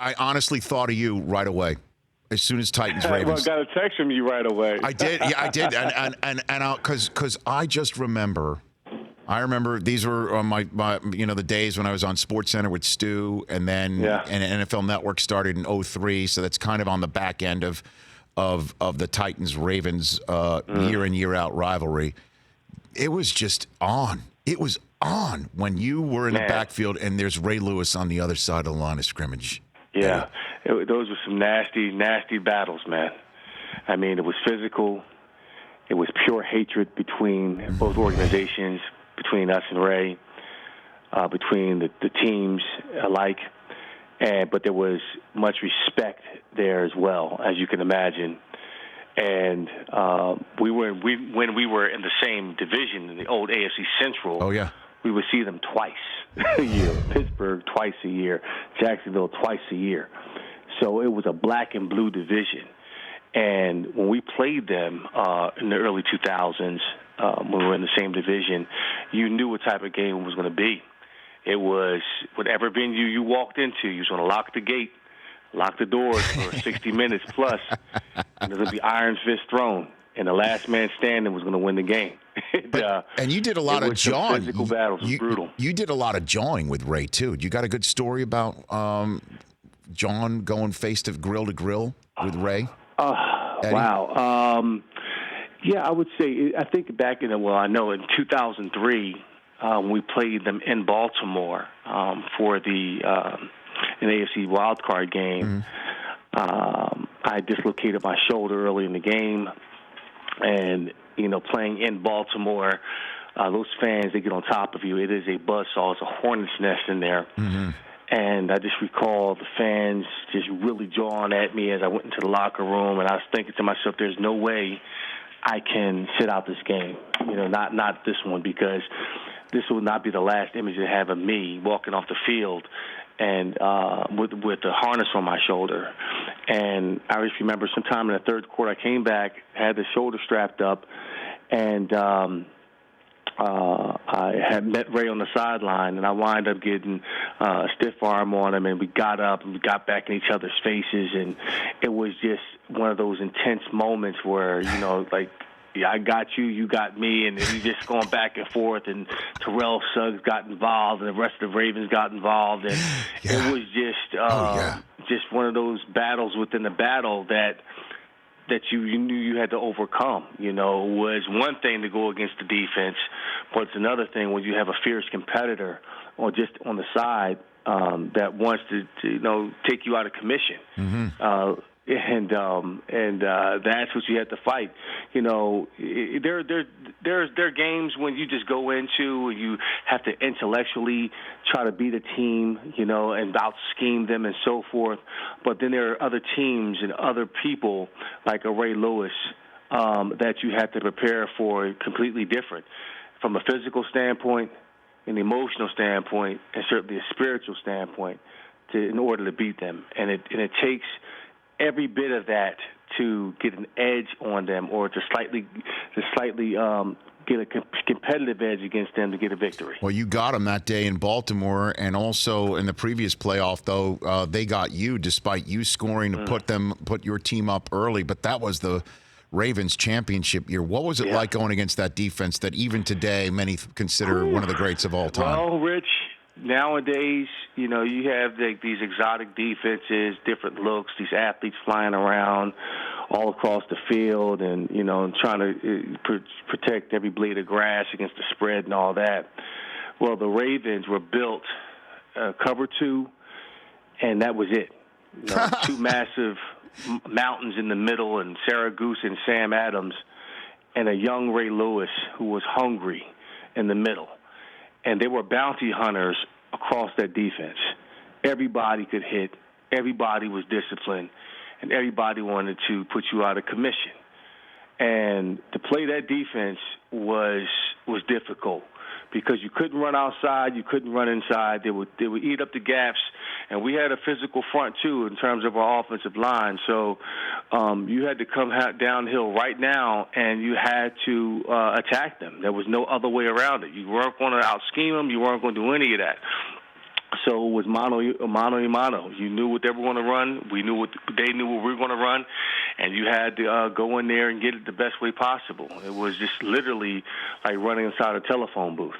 I honestly thought of you right away. As soon as Titans Well, I Ravens. got a text from you right away. I did. Yeah, I did. And because I just remember. I remember these were my the days when I was on SportsCenter with Stu, and then and NFL Network started in 2003, so that's kind of on the back end of the Titans Ravens year in year out rivalry. It was just on. It was on when you were in the backfield and there's Ray Lewis on the other side of the line of scrimmage. Yeah, those were some nasty, nasty battles, man. I mean, it was physical. It was pure hatred between both organizations, between us and Ray, between the teams alike. But there was much respect there as well, as you can imagine. And when we were in the same division in the old AFC Central, we would see them twice a year. Pittsburgh twice a year, Jacksonville twice a year. So it was a black and blue division. And when we played them in the early 2000s, when we were in the same division, you knew what type of game it was going to be. It was whatever venue you walked into, you was going to lock the gate, lock the doors for 60 minutes plus, and there's going to be iron fist thrown, and the last man standing was going to win the game. And you did a lot of jawing. Physical battles was brutal. You did a lot of jawing with Ray too. You got a good story about John going to grill with Ray? Wow. Yeah, I would say, I think back in, I know in 2003, we played them in Baltimore for the an AFC wildcard game. I dislocated my shoulder early in the game, and, playing in Baltimore, those fans, they get on top of you. It is a buzzsaw. It's a hornet's nest in there. And I just recall the fans just really jawing at me as I went into the locker room, and I was thinking to myself, there's no way I can sit out this game, not this one, because this will not be the last image they have of me walking off the field and with the harness on my shoulder. And I just remember sometime in the third quarter, I came back, had the shoulder strapped up, and I had met Ray on the sideline, and I wound up getting a stiff arm on him, and we got up and we got back in each other's faces, and it was just one of those intense moments where, I got you, you got me, and we just going back and forth, and Terrell Suggs got involved, and the rest of the Ravens got involved, and it was just one of those battles within the battle that you knew you had to overcome. It was one thing to go against the defense, but it's another thing when you have a fierce competitor or just on the side that wants to take you out of commission. And that's what you have to fight. There are games when you just go into and you have to intellectually try to beat a team, and out-scheme them and so forth. But then there are other teams and other people like a Ray Lewis that you have to prepare for completely different from a physical standpoint, an emotional standpoint, and certainly a spiritual standpoint in order to beat them. And it takes every bit of that to get an edge on them, or to slightly get a competitive edge against them to get a victory. Well, you got them that day in Baltimore, and also in the previous playoff, though, they got you despite you scoring to put your team up early. But that was the Ravens championship year. What was it like going against that defense that even today many consider one of the greats of all time? Well, Rich, nowadays, you have these exotic defenses, different looks, these athletes flying around all across the field and, trying to protect every blade of grass against the spread and all that. Well, the Ravens were built cover two, and that was it. Two massive mountains in the middle, and Sarah Goose and Sam Adams, and a young Ray Lewis who was hungry in the middle. And they were bounty hunters across that defense. Everybody could hit. Everybody was disciplined. And everybody wanted to put you out of commission. And to play that defense was difficult because you couldn't run outside, you couldn't run inside. They would eat up the gaps. And we had a physical front, too, in terms of our offensive line. So you had to come downhill right now, and you had to attack them. There was no other way around it. You weren't going to out-scheme them. You weren't going to do any of that. So it was mano a mano. You knew what they were going to run. They knew what we were going to run, and you had to go in there and get it the best way possible. It was just literally like running inside a telephone booth.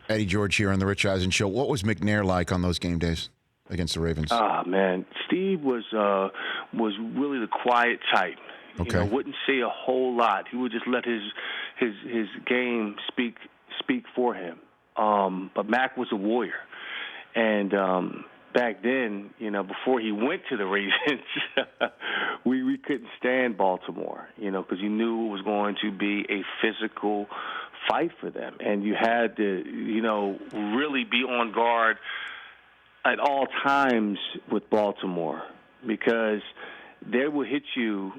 Eddie George here on the Rich Eisen Show. What was McNair like on those game days against the Ravens? Man, Steve was really the quiet type. Okay. Wouldn't say a whole lot. He would just let his game speak for him. But Mac was a warrior. And back then, before he went to the Ravens, we couldn't stand Baltimore, because you knew it was going to be a physical fight for them. And you had to, really be on guard at all times with Baltimore, because they would hit you,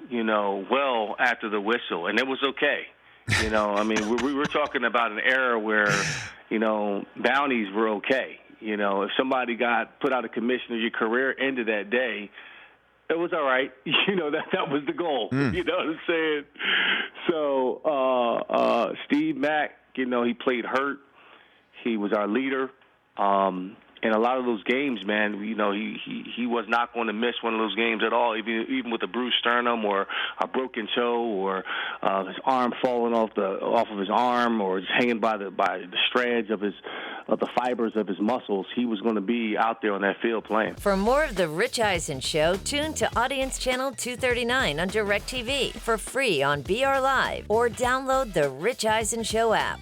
well after the whistle, and it was okay. We were talking about an era where, bounties were okay. If somebody got put out of commission or your career ended that day, it was all right. That was the goal. You know what I'm saying? So Steve Mack, he played hurt. He was our leader. And a lot of those games, man, he was not going to miss one of those games at all, even with a bruised sternum or a broken toe or his arm falling off of his arm or just hanging by the strands of the fibers of his muscles. He was going to be out there on that field playing. For more of the Rich Eisen Show, tune to Audience Channel 239 on DirecTV for free on BR Live or download the Rich Eisen Show app.